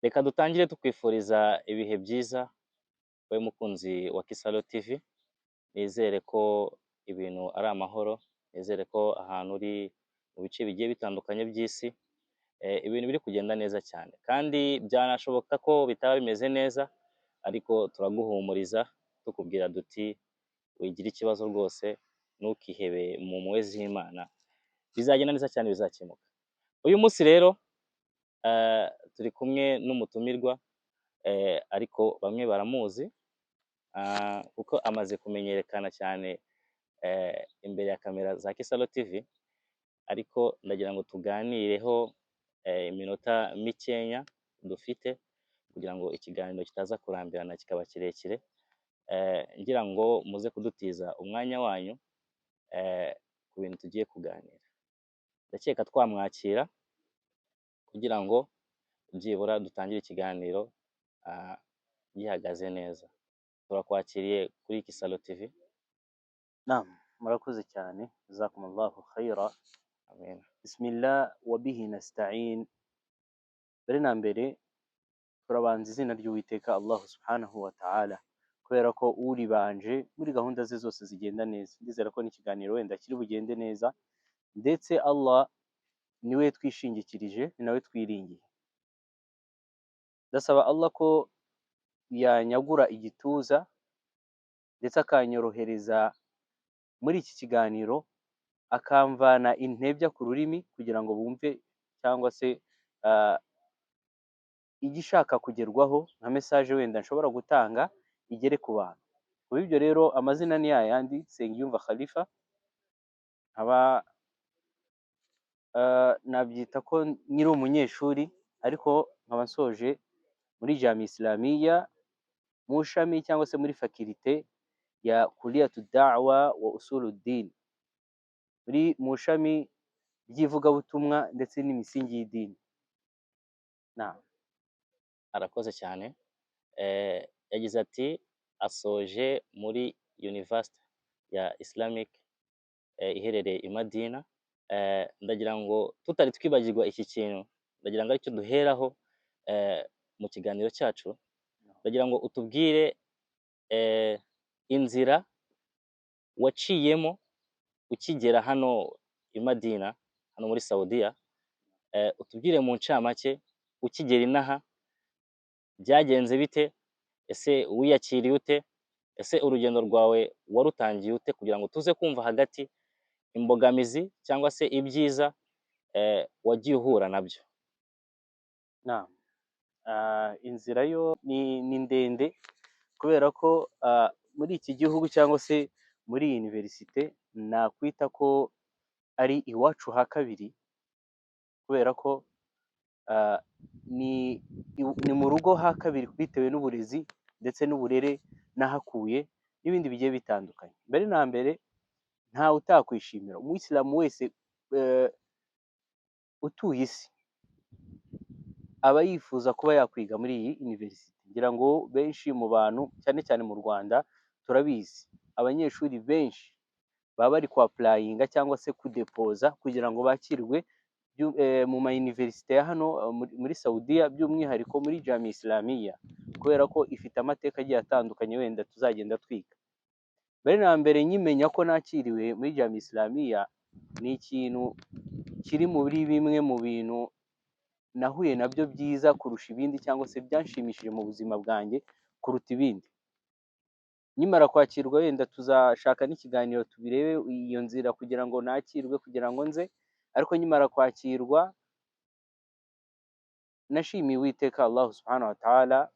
Reka dutangire tukwifuriza ibihe byiza wowe mukunzi wa Kisaro TV, nizere ko ibintu ari amahoro, nizere ko ahantu uri mu bice bigiye bitandukanye by'isi ibintu biri kugenda neza cyane, kandi byanashoboka ko bitaba bimeze neza, ariko turaguhumuriza tukubwira duti wigira ikibazo rwose, ntukihebe mu mpuhwe z'Imana, bizagenda neza cyane, bizakemuka. Uyu munsi rero turi kumwe n'umutumirwa, ariko bamwe baramuzi kuko amaze kumenyekana cyane imbere ya kamera za Kisaro TV, ariko ndagira ngo tuganireho iminota mikenya dufite kugira ngo ikiganiro kitaza kurambirana kikaba kirekire, ngira ngo muze kudutiza umwanya wanyu ku bintu tugiye kuganira. Ndakeka twamwakira kugira ngo byibura dutangire ikiganiro gihagaze neza. Turakwakiriye kuri Kisaro TV. Naam, murakoze cyane, jazakumullahu khaira. Amen. Bismillah wa bihi nasta'in. Mbere na mbere turabanza izina ry'Uwiteka Allah subhanahu wa ta'ala, kubera ko uribanje muri gahunda ze zose zigenda neza. Ndizera ko n'ikiganiro wenda kiri bugende neza, ndetse Allah niwe twishingikirije, ni nawe twiringiye. Ndasaba Allah ko yanyagura igituza ndetse akanyorohereza muri iki kiganiro, akamvana intebya ku rurimi kugira ngo bumve cyangwa se igishaka kugerwaho nka message wenda nshobora gutanga igere ku bantu. Kuba ibyo rero amazina ni yayandi, Nsengiyumva Khalifa, nkaba nabyita ko nkiri umunyeshuri, ariko nkaba nsoje muri Jami Islamia mu shami cyangwa se muri fakirite ya Kuliyatu Da'wa wa Usuluddin, mu shami ry'ivugabutumwa ndetse n'imisingi y'idini. Arakoze cyane. Yagize ati asoje muri University ya Islamic iherereye i Madina. Ndagira ngo tutari twibagirwa iki kintu, ndagira ngo aricyo duheraho mu kiganiro cyacu. Ndagira ngo utubwire inzira waciyemo ukigera hano i Madina, hano muri Saudiya. Utubwire mu ncamake ukigera inaha byagenze bite, ese wiyakiriye ute, ese urugendo rwawe warutangiye ute, kugira ngo tuze kumva hagati imbogamizi cyangwa se ibyiza wagiye uhura nabyo. Inzira yo ni ndende, kubera ko muri iki gihugu cyangwa se muri iyi universite nakwita ko ari iwacu ha kabiri, kubera ko ni mu rugo ha kabiri bitewe n'uburezi ndetse n'uburere nahakuye n'ibindi bigiye bitandukanye. Mbere na mbere ntawe utakwishimira, umuyisilamu wese utuye isi aba yifuza kuba yakwiga muri iyi university. Ngira ngo benshi mu bantu, cyane cyane mu Rwanda, turabizi abanyeshuri benshi baba bari kwa applyinga cyangwa se kudepoza kugira ngo bakirwe mu ma university ya hano muri Saudiya, by'umwihariko muri Jami Islamia, kubera ko ifite amateka agiye atandukanye wenda tuzagenda twiga. Mbere na mbere nkimenya ko nakiriwe muri Jami Islamia, ni ikintu kiri muri bimwe mu bintu nahuye nabyo byiza kurusha ibindi, cyangwa se byanshimishije mu buzima bwanjye kuruta ibindi. Nyimara kwakirwa, wenda tuzashaka n'ikiganiro tubirebe iyo nzira kugira ngo nakirwe, kugira ngo nze. Ariko nyimara kwakirwa nashimiye Uwiteka Allah subhanahu wa ta'ala.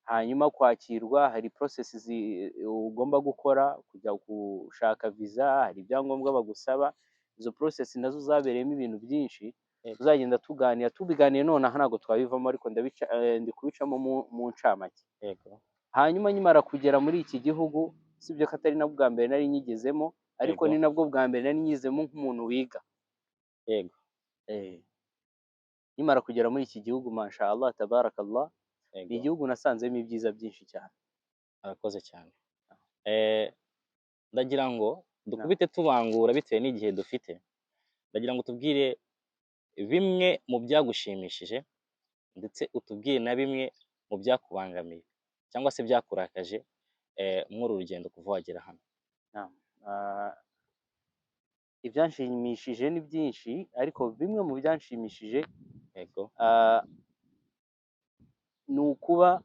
Hanyuma kwakirwa hari processes ugomba gukora, kujya gushaka visa, hari ibyangombwa bagusaba. Izo process nazo zabereyemo ibintu byinshi tuzagenda tubiganiye nonaha ntabwo twabivamo, ariko ndi kubicamo mu ncamake. Hanyuma nyimara kugera muri iki gihugu, sibyo ko atari nabwo bwa mbere nari nyigezemo, ariko ni nabwo bwa mbere nari nyizemo nk'umuntu wiga. Nyimara kugera muri iki gihugu, masha Allah tabarakallah, ni igihugu nasanzemo ibyiza byinshi cyane. Arakoze cyane. Ndagira ngo dukubite tubangura bitewe n'igihe dufite. Ndagira ngo tubwire bimwe mu byagushimishije ndetse utubwire na bimwe mu byakubangamiye cyangwa se byakurakaje muri uru rugendo kuva wagera hano. Naam. Ibyanshimishije ni byinshi, ariko bimwe mu byanshimishije Yego. ni ukuba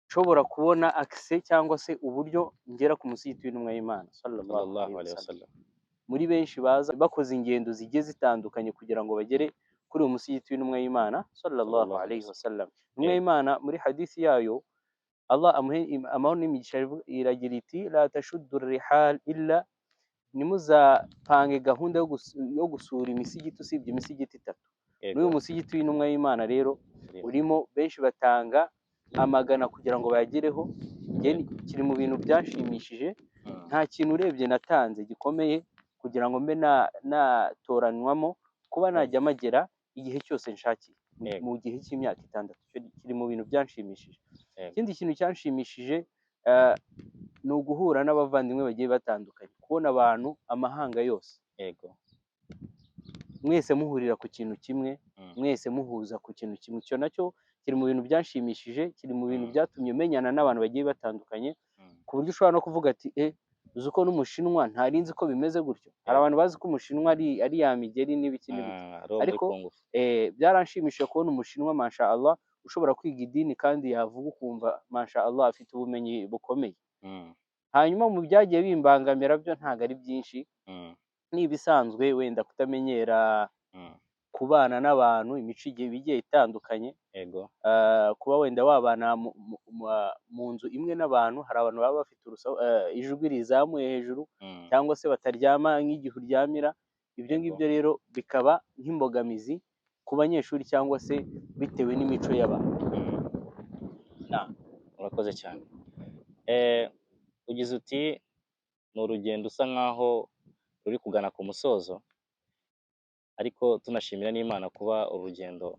nshobora kubona access cyangwa se uburyo ngera ku musigiti w'intumwa y'Imana sallallahu Sallallahu alaihi alaihi wasallam. wasallam. Muri benshi baza bakoze ingendo zigiye zitandukanye kugira ngo bagere kuri uwo musigiti w'intumwa y'Imana sallallahu Sallallahu alaihi alaihi wasallam. wasallam. Intumwa y'Imana muri hadisi yayo Allah amuhe amahoro n'imigisha iragira iti la tashuddu rihal illa, nimuzapange gahunda yo gusura imisigiti usibye imisigiti itatu. N'uyu Yego. musigiti w'intumwa y'Imana rero Urimo. urimo benshi batanga amagana kugira ngo bayagereho. Kiri mu bintu byanshimishije, nta kintu urebye natanze gikomeye kugira ngo mbe natoranywamo kuba najya magera igihe cyose nshakiye Yego. mu gihe cy'imyaka 6. Kiri mu bintu byanshimishije. Yego. Ikindi kintu cyanshimishije ni uguhura n'abavandimwe bagiye batandukanye, kubona abantu amahanga yose, Yego. mwese muhurira ku kintu kimwe, mwese muhuza ku kintu kimwe. Icyo nacyo kiri mu bintu byanshimishije, kiri mu bintu byatumye menyana n'abantu bagiye batandukanye, ku buryo ushobora no kuvuga ati uzi ko n'umushinwa ntari nzi ko bimeze gutyo. Hari abantu bazi ko umushinwa ari ya migeri n'ibiki n'ibiki, ariko byaranshimishije kubona umushinwa masha Allah ushobora kwiga idini kandi yavuga ukumva masha Allah afite ubumenyi bukomeye. Hanyuma mu byagiye bimbangamira byo ntabwo ari byinshi, ni ibisanzwe, wenda kutamenyera kubana n'abantu, imico igiye itandukanye. Yego. Kuba wenda wabana mu nzu imwe n'abantu, hari abantu baba bafite ijwi rizamuye hejuru, cyangwa se bataryama nk'igihe uryamira. Ibyo ngibyo rero bikaba nk'imbogamizi ku banyeshuri cyangwa se bitewe n'imico y'abantu. Urakoze cyane. Ugize uti ni urugendo usa nkaho ruri kugana ku musozo, ariko tunashimira n'Imana kuba urugendo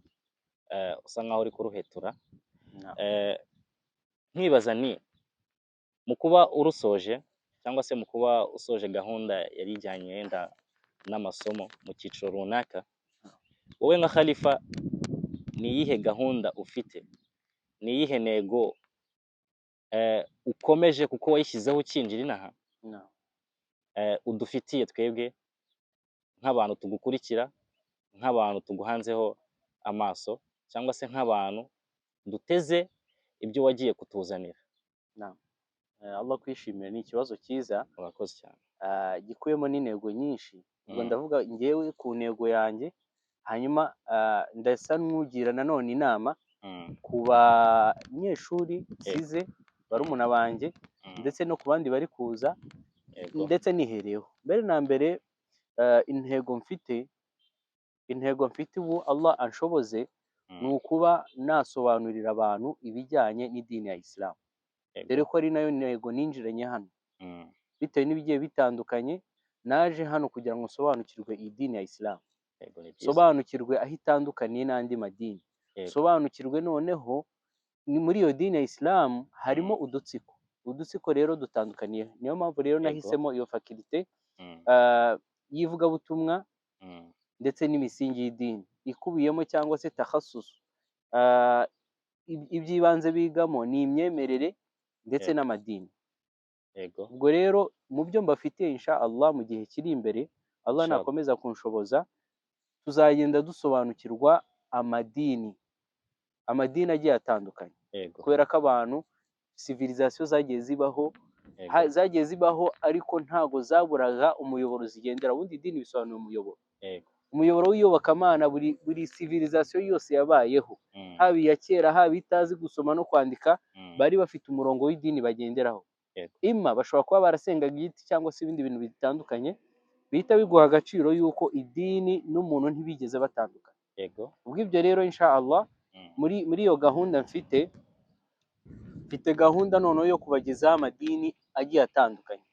usa nkaho uri kuruhetura. Nkibaza ni mu kuba urusoje cyangwa se mu kuba usoje gahunda yari ijyanye yenda n'amasomo mu cyiciro runaka, wowe nka Khalifa ni iyihe gahunda ufite, ni iyihe ntego ukomeje kuko wayishyizeho ukinjira inaha udufitiye twebwe nk'abantu tugukurikira, nk'abantu tuguhanzeho amaso, cyangwa se nk'abantu duteze ibyo wagiye kutuzanira? Allah kwishimira ni ikibazo cyiza. Urakoze cyane. Gikuyemo n'intego nyinshi. Ubwo ndavuga ngewe ku ntego yanjye, hanyuma ndasa n'ugira nanone inama ku banyeshuri nsize barumuna banjye, ndetse no ku bandi bari kuza, ndetse nihereyeho. Mbere na mbere intego mfite ubu Allah anshoboze ni ukuba nasobanurira abantu ibijyanye n'idini ya Islam, dore ko ari nayo ntego ninjiranye hano. Bitewe n'ibigiye bitandukanye, naje hano kugira ngo nsobanukirwe idini ya Islam, sobanukirwe aho itandukaniye n'andi madini, sobanukirwe noneho ni muri iyo dini ya Islam harimo udutsiko rero dutandukaniye. Niyo mpamvu rero nahisemo iyo fakirite y'ivugabutumwa ndetse n'imisingi y'idini ikubiyemo, cyangwa se takhasusu. Iby'ibanze bigamo ni imyemerere ndetse n'amadini. Ubwo rero mu byo mbafitiye insha Allah mu gihe kiri imbere, Allah nakomeza kunshoboza, tuzagenda dusobanukirwa amadini agiye atandukanye, kubera ko abantu civilisation zagiye zibaho ariko ntago zaburaga umuyoboro zigendera. Ubundi idini bisobanuye umuyoboro w'iyobokamana. Buri civilisation yose yabayeho, haba iya kera, haba itazi gusoma no kwandika, bari bafite umurongo w'idini bagenderaho. Bashobora kuba barasengaga igiti cyangwa se ibindi bintu bitandukanye, bihita biguha agaciro yuko idini n'umuntu ntibigeze batandukana. Ubwo ibyo rero insha Allah muri iyo gahunda mfite gahunda noneho yo kubagezaho amadini agiye atandukanye.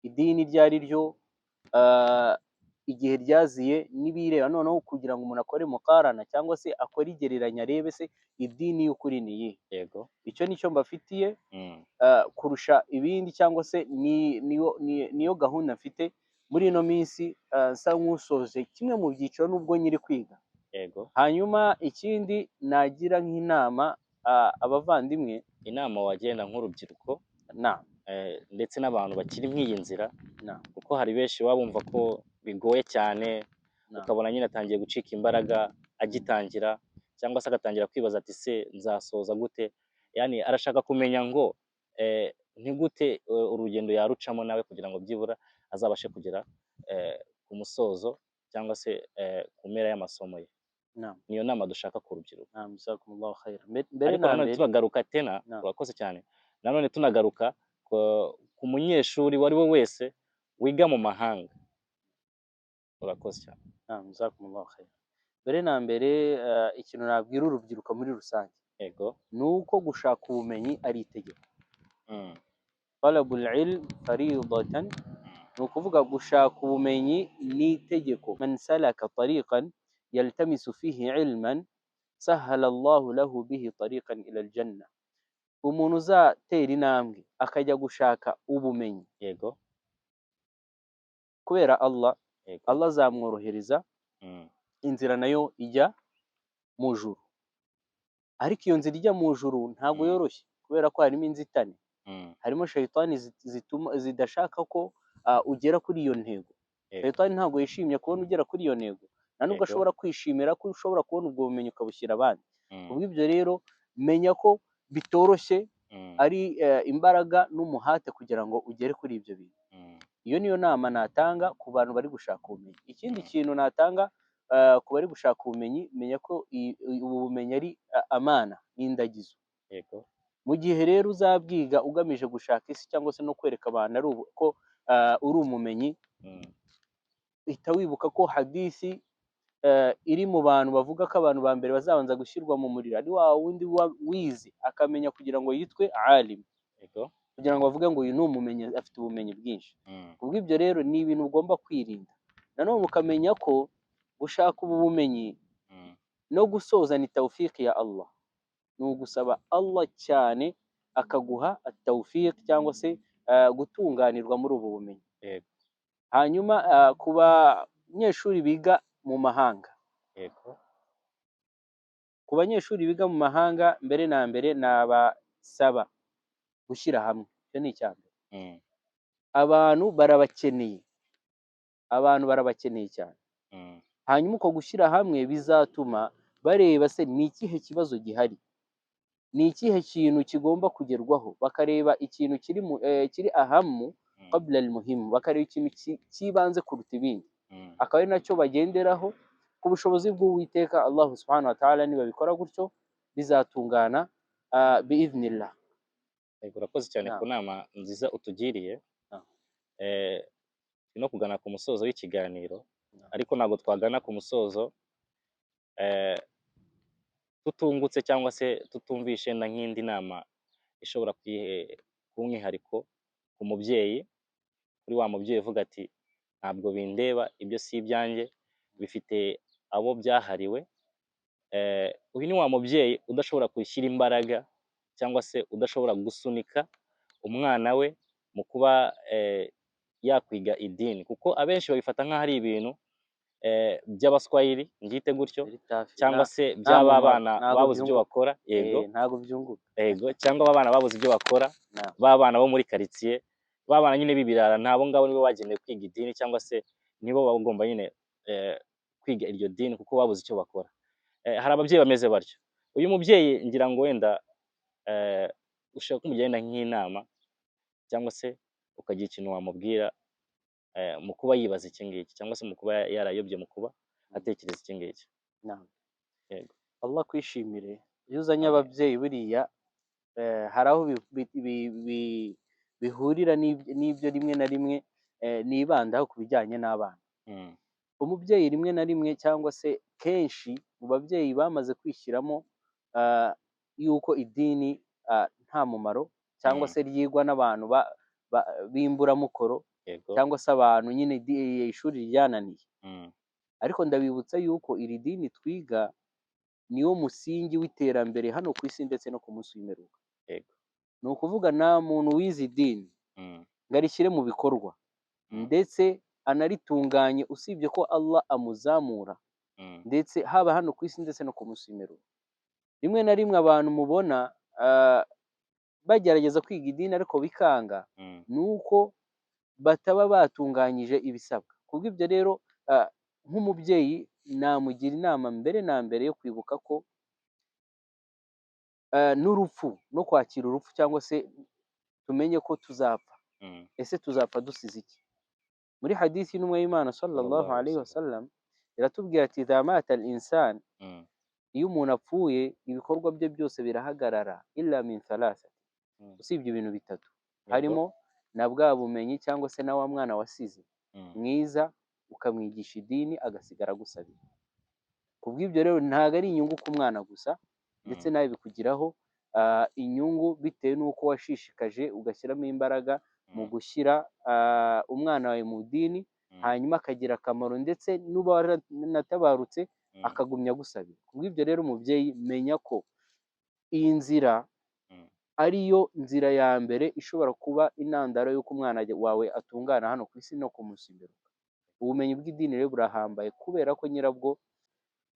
Idini iryo ari ryo, igihe ryaziye n'ibireba, noneho kugira ngo umuntu akore mukarana cyangwa se akore igereranya, arebe se idini y'ukuri ni iyihe. Icyo nicyo mbafitiye kurusha ibindi, cyangwa se niyo gahunda mfite muri ino minsi. Nsa nk'usoje kimwe mu byiciro nubwo nyiri kwiga, yego. hanyuma ikindi nagira nk'inama abavandimwe, Inama wagenda nk'urubyiruko na ndetse n'abantu bakiri nk'iyi nzira, na kuko hari benshi baba bumva ko bigoye cyane, na ukabona nyine atangiye gucika imbaraga agitangira, cyangwa se agatangira kwibaza ati se nzasoza gute, yani arashaka kumenya ngo ni gute urugendo yarucamo nawe kugira ngo byibura azabashe kugera ku musozo cyangwa se ku mpera y'amasomo ye. na Niyo nama dushaka ku rubyiruko. na jazakumullahu khair. Mbere Ariko na nanone mbere, turagaruka tena, na urakoze cyane, nanone tunagaruka ku munyeshuri uwo ari we wese wiga mu mahanga. Urakoze cyane. na jazakumullahu khair. Mbere na mbere, ikintu nabwira urubyiruko muri rusange Yego. ni uko gushaka ubumenyi ari itegeko. Mm. Talabul ilm faridatan, ni ukuvuga gushaka ubumenyi ni itegeko. Man salaka tariqan yaltamisu fihi ilman sahala Allahu lahu bihi tariqan ila aljanna. Umuntu uzatera intambwe akajya gushaka ubumenyi Yego. kubera Allah, Yego. Allah azamworohereza Mm. inzira nayo ijya mu juru. Ariko iyo nzira ijya mu juru ntabwo yoroshye, kubera ko harimo inzitane, Mm. harimo shayitani zituma zidashaka ko ugera kuri iyo ntego. Yego. Shayitani ntabwo yishimye kubona ugera kuri iyo ntego, nta nubwo Yego. ashobora kwishimira ko ushobora kubona ubwo bumenyi ukabushyira abandi. Mm. Kubw'ibyo rero menya ko bitoroshye, Mm. ari imbaraga n'umuhate kugira ngo ugere kuri ibyo bintu. Mm. Iyo niyo nama natanga ku bantu bari gushaka ubumenyi. Ikindi kintu natanga ku bari gushaka ubumenyi, menya ko ubu bumenyi ari amana n'indagizo. Yego. Mu gihe rero uzabwiga ugamije gushaka isi cyangwa se no kwereka abantu ko uri umumenyi, Mm. uhita wibuka ko hadisi iri mu bantu bavuga ko abantu ba mbere bazabanza gushyirwa mu muriro ari wa wundi wize akamenya kugira ngo yitwe alim, Yego. kugira ngo bavuge ngo uyu ni umumenyi, afite ubumenyi bwinshi. Mm. Kubw'ibyo rero ni ibintu ugomba kwirinda. Nanone ukamenya ko gushaka ubu bumenyi Mm. no gusoza ni tawfiki ya Allah, ni ugusaba Allah cyane akaguha tawfiki cyangwa se gutunganirwa muri ubu bumenyi. Yego. Hanyuma ku banyeshuri biga mu mahanga, Yego. ku banyeshuri biga mu mahanga, mbere na mbere nabasaba gushyira hamwe. Icyo ni icya mbere. Mm. Abantu barabakeneye, abantu barabakeneye cyane. Mm. Hanyuma uko gushyira hamwe bizatuma bareba se ni ikihe kibazo gihari, ni ikihe kintu kigomba kugerwaho, bakareba ikintu kiri ahamu qabla al-muhim, bakareba ikintu cy'ibanze kuruta ibindi, Mm. akaba ari nacyo bagenderaho. Ku bushobozi bw'Uwiteka Allah subhanahu wa ta'ala, nibabikora gutyo bizatungana biidhnillah. Yego, urakoze cyane Naam. ku nama nziza utugiriye. Naam. Turi no kugana ku musozo w'ikiganiro, Naam. ariko ntabwo twagana ku musozo tutungutse cyangwa se tutumvishe na nk'indi nama ishobora kuba umwihariko ku mubyeyi, kuri wa mubyeyi uvuga ati ntabwo bindeba, ibyo si ibyanjye, bifite abo byahariwe. Uyu ni wa mubyeyi udashobora gushyira imbaraga cyangwa se udashobora gusunika umwana we mu kuba yakwiga idini, kuko abenshi babifata nk'aho ari ibintu by'abaswahili, ngite gutyo, cyangwa se by'aba bana babuze ibyo bakora. Yego. ntabwo byunguka. Yego, cyangwa aba bana babuze ibyo bakora, ba bana bo muri karitsiye, ba bana nyine b'ibirara, ntabo ngabo nibo bagenewe kwiga idini, cyangwa se nibo bagomba nyine kwiga iryo dini kuko babuze icyo bakora. Hari ababyeyi bameze batyo. Uyu mubyeyi ngira ngo wenda ushaka kumugenda nk'inama cyangwa se ukagira ikintu wamubwira mu kuba yibaza iki ngiki, cyangwa se mu kuba yarayobye mu kuba atekereza iki ngiki. Yego. Allah kwishimire. Iyo uzanye ababyeyi buriya hari aho bihurira n'ibyo rimwe na rimwe nibandaho ku bijyanye n'abana. Umubyeyi rimwe na rimwe cyangwa se kenshi mu babyeyi bamaze kwishyiramo yuko idini nta mumaro, cyangwa se ryigwa n'abantu b'imburamukoro, cyangwa se abantu nyine ishuri ryananiye. Ariko ndabibutsa yuko iri dini twiga niwo musingi w'iterambere hano ku isi ndetse no ku munsi w'imperuka. Ni ukuvuga nta muntu wize idini ngo arishyire mu bikorwa ndetse anaritunganye usibye ko Allah amuzamura ndetse haba hano ku isi ndetse no ku munsi w'imperuka. Rimwe na rimwe abantu mubona bagerageza kwiga idini ariko bikanga, ni uko bataba batunganyije ibisabwa. Kubw'ibyo rero nk'umubyeyi namugira inama mbere na mbere yo kwibuka ko n'urupfu no kwakira urupfu, cyangwa se tumenye ko tuzapfa. Ese tuzapfa dusize iki? Muri hadithi y'intumwa y'Imana sallallahu alaihi wasallam iratubwira ati idha mata al-insan, iyo umuntu apfuye ibikorwa bye byose birahagarara, illa min thalatha, usibye ibintu bitatu, harimo na bwa bumenyi cyangwa se na wa mwana wasize mwiza ukamwigisha idini agasigara agusabira. Kubw'ibyo rero ntabwo ari inyungu ku mwana gusa, ndetse nawe bikugiraho inyungu bitewe n'uko washishikaje ugashyiramo imbaraga mu gushyira umwana wawe mu dini, hanyuma akagira akamaro, ndetse n'uba waranatabarutse akagumya gusabira. Kubw'ibyo rero umubyeyi menya ko iyi nzira ariyo nzira ya mbere ishobora kuba intandaro y'uko umwana wawe atungana hano ku isi no ku munsi w'imperuka. Ubumenyi bw'idini rero burahambaye, kubera ko nyirabwo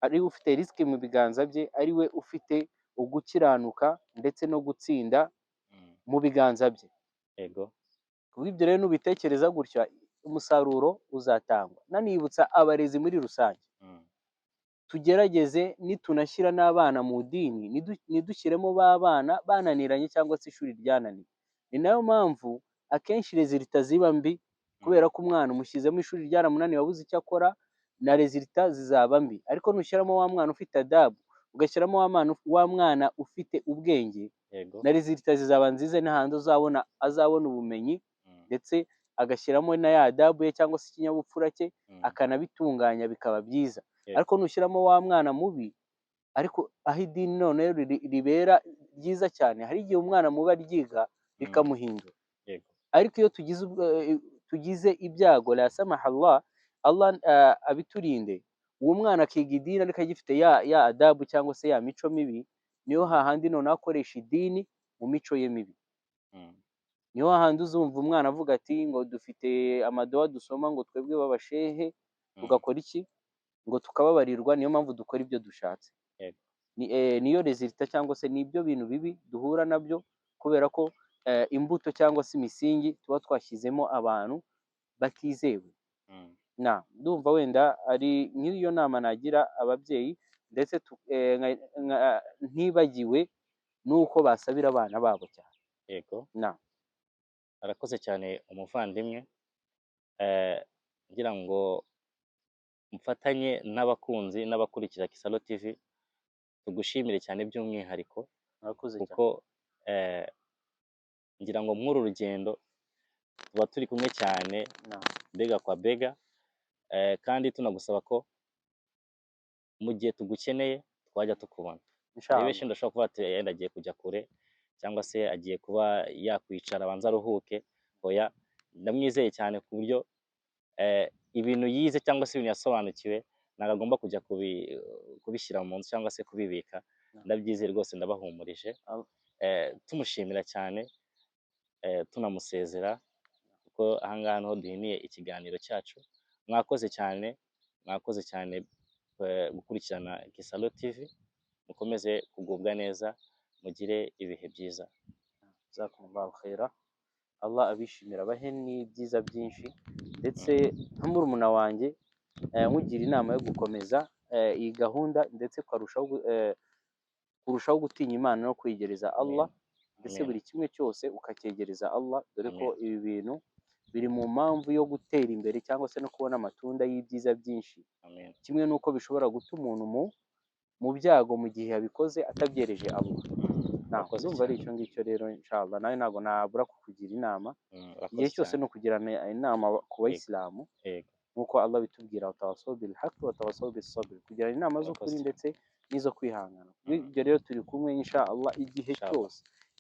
ari we ufite risike mu biganza bye, ari we ufite ugukiranuka ndetse no gutsinda mu biganza bye. Yego. Kubw'ibyo rero nubitekereza gutya, umusaruro uzatangwa. Nanibutsa abarezi muri rusange, tugerageze nitunashyira n'abana mu dini nidushyiremo ba bana bananiranye cyangwa se ishuri ryananiye. Ni nayo mpamvu akenshi rezilita ziba mbi, kubera ko umwana umushyizemo ishuri ryaramunaniye wabuze icyo akora, na rezilita zizaba mbi. Ariko nushyiramo wa mwana ufite adabu, ugashyiramo wa mwana ufite ubwenge, na rezilita zizaba nziza, n'ahandi azabona ubumenyi, ndetse agashyiramo na ya adabu ye cyangwa se ikinyabupfura cye, akanabitunganya bikaba byiza. Ariko nushyiramo wa mwana mubi, ariko aho idini none ribera ryiza cyane, hari igihe umwana mubi aryiga bikamuhindura. Ariko iyo tugize ibyago, la samaha Allah abiturinde, uwo mwana akiga idini ariko agifite ya adabu cyangwa se ya mico mibi, niyo hahandi none akoresha idini mu mico ye mibi. Niho hahandi uzumva umwana avuga ati ngo dufite amadowa dusoma ngo twebwe b'abashehe tugakora iki, ngo tukababarirwa, niyo mpamvu dukora ibyo dushatse. Niyo rezilita cyangwa se nibyo bintu bibi duhura nabyo, kubera ko imbuto cyangwa se imisingi tuba twashyizemo abantu batizewe. Ndumva wenda ari nk'iyo nama nagira ababyeyi, ndetse ntibagiwe n'uko basabira abana babo cyane. Yego. Arakoze cyane umuvandimwe, ngira ngo mfatanye n'abakunzi n'abakurikira Kisaro TV tugushimire cyane by'umwihariko, kuko ngira ngo mw'uru rugendo tuba turi kumwe cyane, bega kwa bega, kandi tunagusaba ko mu gihe tugukeneye twajya tukubona. Benshi ndashobora kuvuga ati yenda agiye kujya kure, cyangwa se agiye kuba yakwicara abanza aruhuke. Oya, ndamwizeye cyane ku buryo ibintu yize cyangwa se ibintu yasobanukiwe ntabwo agomba kujya kubishyira mu nzu cyangwa se kubibika. Ndabyizeye rwose, ndabahumurije. Tumushimira cyane, tunamusezera, kuko ahangaha niho duhiniye ikiganiro cyacu. Mwakoze cyane gukurikirana Kisaro TV, mukomeze kugubwa neza, mugire ibihe byiza. Jazakumullahu khaira. Allah abishimira, abahe n'ibyiza byinshi, ndetse nka murumuna wanjye nkugira inama yo gukomeza iyi gahunda, ndetse kurushaho gutinya Imana no kwegereza Allah, ndetse buri kimwe cyose ukacyegereza Allah, dore ko ibi bintu biri mu mpamvu yo gutera imbere cyangwa se no kubona amatunda y'ibyiza byinshi. Kimwe n'uko bishobora guta umuntu mu byago mu gihe yabikoze atabyereje Allah. Ndumva ari icyo ngicyo rero, inshallah nawe ntabwo nabura kukugira inama igihe cyose, no kugirana inama ku bayisilamu, nk'uko Allah bitubwira, watawasaw bil haqq watawasaw bis sabr, kugirana inama z'ukuri ndetse n'izo kwihangana. Ibyo rero turi kumwe inshallah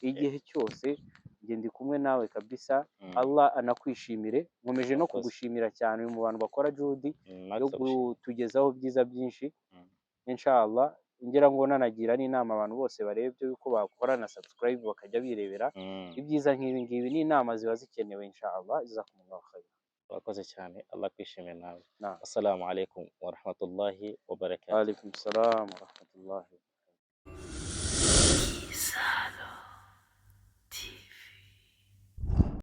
igihe cyose njye ndi kumwe nawe kabisa. Allah anakwishimire. Nkomeje no kugushimira cyane mu bantu bakora juhudi yo kutugezaho byiza byinshi, inshallah. Ngira ngo nanagira n'inama abantu bose barebye yuko bakora na subscribe bakajya birebera ibyiza nk'ibi ngibi. Ni inama ziba zikenewe inshallah. Jazakumullahu khair. urakoze cyane, Allah akwishimire nawe. Naam. Assalamu alaikum wa rahmatullahi wa barakatuh. Alaikum salam wa rahmatullahi